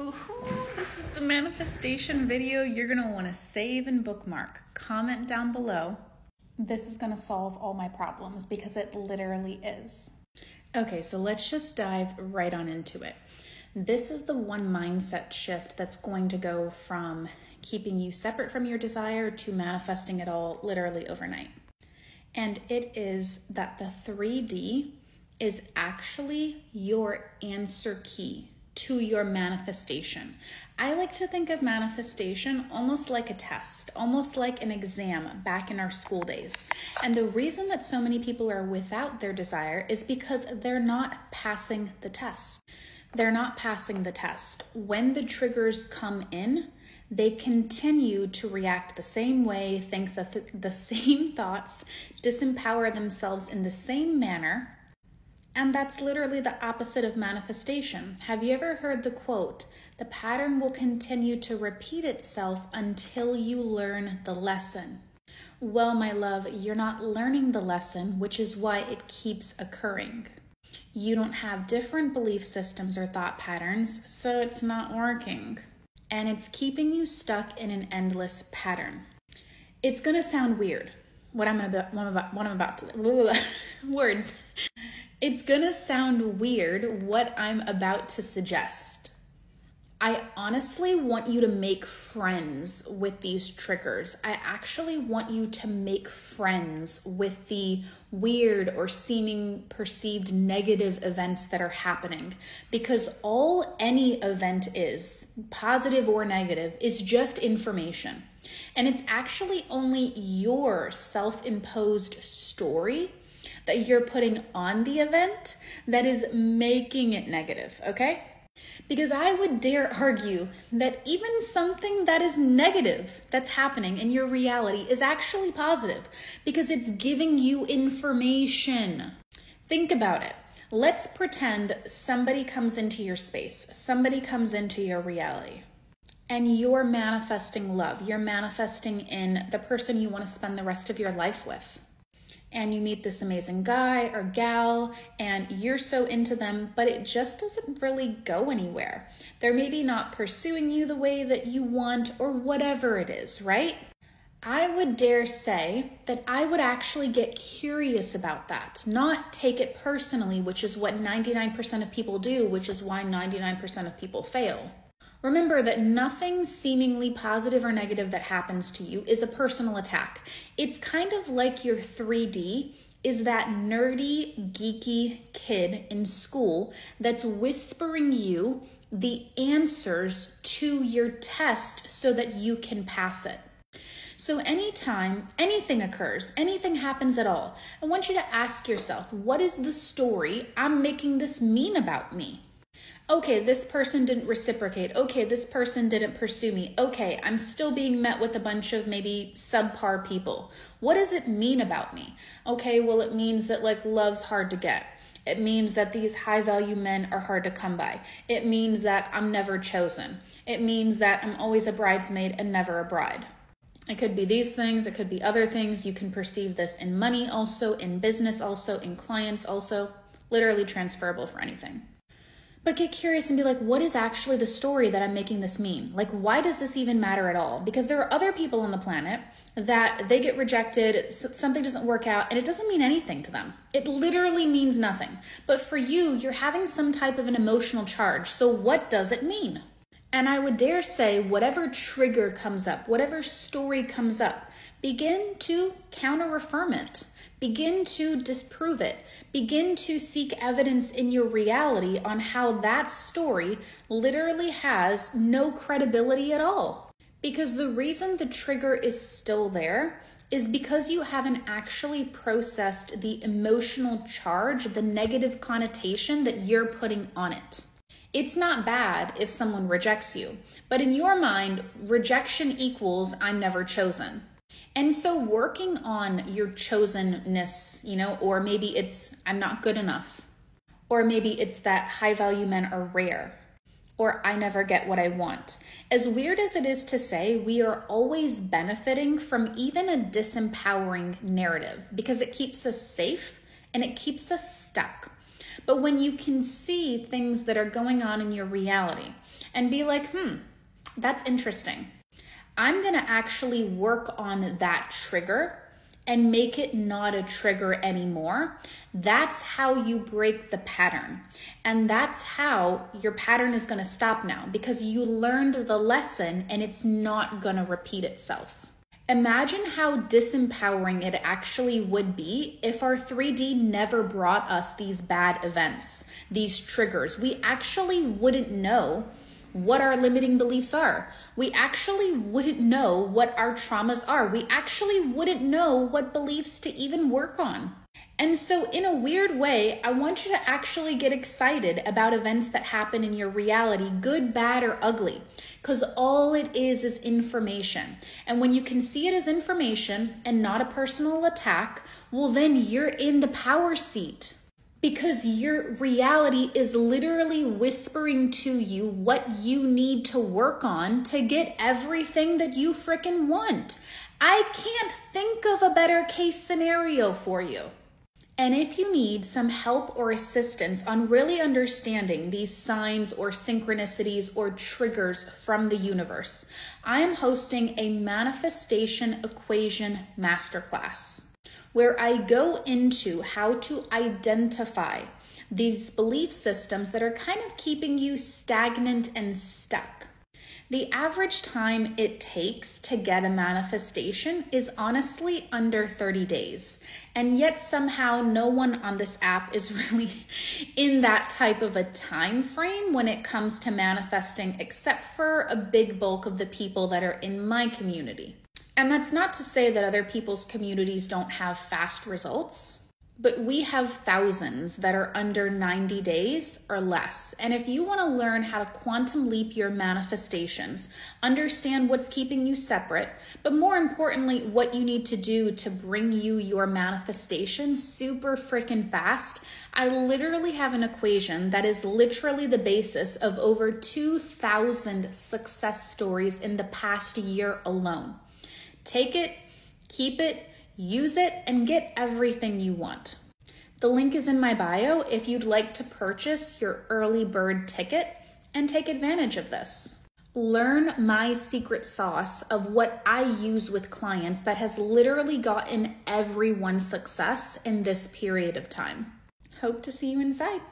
Ooh, this is the manifestation video you're going to want to save and bookmark. Comment down below. This is going to solve all my problems because it literally is. Okay, so let's just dive right on into it. This is the one mindset shift that's going to go from keeping you separate from your desire to manifesting it all literally overnight. And it is that the 3D is actually your answer key to your manifestation. I like to think of manifestation almost like a test, almost like an exam back in our school days. And the reason that so many people are without their desire is because they're not passing the test. They're not passing the test. When the triggers come in, they continue to react the same way, think the same thoughts, disempower themselves in the same manner. And that's literally the opposite of manifestation. Have you ever heard the quote, "The pattern will continue to repeat itself until you learn the lesson"? Well, my love, you're not learning the lesson, which is why it keeps occurring. You don't have different belief systems or thought patterns, so it's not working. And it's keeping you stuck in an endless pattern. It's gonna sound weird, what I'm about to, words. It's gonna sound weird what I'm about to suggest. I honestly want you to make friends with these triggers. I actually want you to make friends with the weird or seeming perceived negative events that are happening, because all any event is, positive or negative, is just information. And it's actually only your self-imposed story that you're putting on the event that is making it negative, okay? Because I would dare argue that even something that is negative that's happening in your reality is actually positive because it's giving you information. Think about it. Let's pretend somebody comes into your space, somebody comes into your reality, and you're manifesting love. You're manifesting in the person you want to spend the rest of your life with. And you meet this amazing guy or gal and you're so into them, but it just doesn't really go anywhere. They're maybe not pursuing you the way that you want or whatever it is, right? I would dare say that I would actually get curious about that, not take it personally, which is what 99% of people do, which is why 99% of people fail. Remember that nothing seemingly positive or negative that happens to you is a personal attack. It's kind of like your 3D is that nerdy, geeky kid in school that's whispering you the answers to your test so that you can pass it. So anytime anything occurs, anything happens at all, I want you to ask yourself, what is the story I'm making this mean about me? Okay, this person didn't reciprocate. Okay, this person didn't pursue me. Okay, I'm still being met with a bunch of maybe subpar people. What does it mean about me? Okay, well, it means that love's hard to get. It means that these high value men are hard to come by. It means that I'm never chosen. It means that I'm always a bridesmaid and never a bride. It could be these things. It could be other things. You can perceive this in money also, in business also, in clients also, literally transferable for anything. But get curious and be like, what is actually the story that I'm making this mean? Why does this even matter at all? Because there are other people on the planet that they get rejected, something doesn't work out, and it doesn't mean anything to them. It literally means nothing. But for you, you're having some type of an emotional charge. So what does it mean? And I would dare say, whatever trigger comes up, whatever story comes up, begin to counter-affirm it. Begin to disprove it. Begin to seek evidence in your reality on how that story literally has no credibility at all. Because the reason the trigger is still there is because you haven't actually processed the emotional charge, the negative connotation that you're putting on it. It's not bad if someone rejects you, but in your mind, rejection equals I'm never chosen. And so working on your chosenness, or maybe it's I'm not good enough, or maybe it's that high value men are rare, or I never get what I want. As weird as it is to say, we are always benefiting from even a disempowering narrative because it keeps us safe and it keeps us stuck. But when you can see things that are going on in your reality and be like, that's interesting. I'm gonna actually work on that trigger and make it not a trigger anymore. That's how you break the pattern. And that's how your pattern is gonna stop now, because you learned the lesson and it's not gonna repeat itself. Imagine how disempowering it actually would be if our 3D never brought us these bad events, these triggers. We actually wouldn't know what our limiting beliefs are. We actually wouldn't know what our traumas are. We actually wouldn't know what beliefs to even work on. And so in a weird way, I want you to actually get excited about events that happen in your reality, good, bad, or ugly, because all it is information. And when you can see it as information and not a personal attack, well, then you're in the power seat. Because your reality is literally whispering to you what you need to work on to get everything that you frickin' want. I can't think of a better case scenario for you. And if you need some help or assistance on really understanding these signs or synchronicities or triggers from the universe, I am hosting a manifestation equation masterclass, where I go into how to identify these belief systems that are kind of keeping you stagnant and stuck. The average time it takes to get a manifestation is honestly under 30 days. And yet somehow no one on this app is really in that type of a time frame when it comes to manifesting, except for a big bulk of the people that are in my community. And that's not to say that other people's communities don't have fast results, but we have thousands that are under 90 days or less. And if you want to learn how to quantum leap your manifestations, understand what's keeping you separate, but more importantly, what you need to do to bring you your manifestation super freaking fast, I literally have an equation that is literally the basis of over 2,000 success stories in the past year alone. Take it, keep it, use it, and get everything you want. The link is in my bio if you'd like to purchase your early bird ticket and take advantage of this. Learn my secret sauce of what I use with clients that has literally gotten everyone success in this period of time. Hope to see you inside.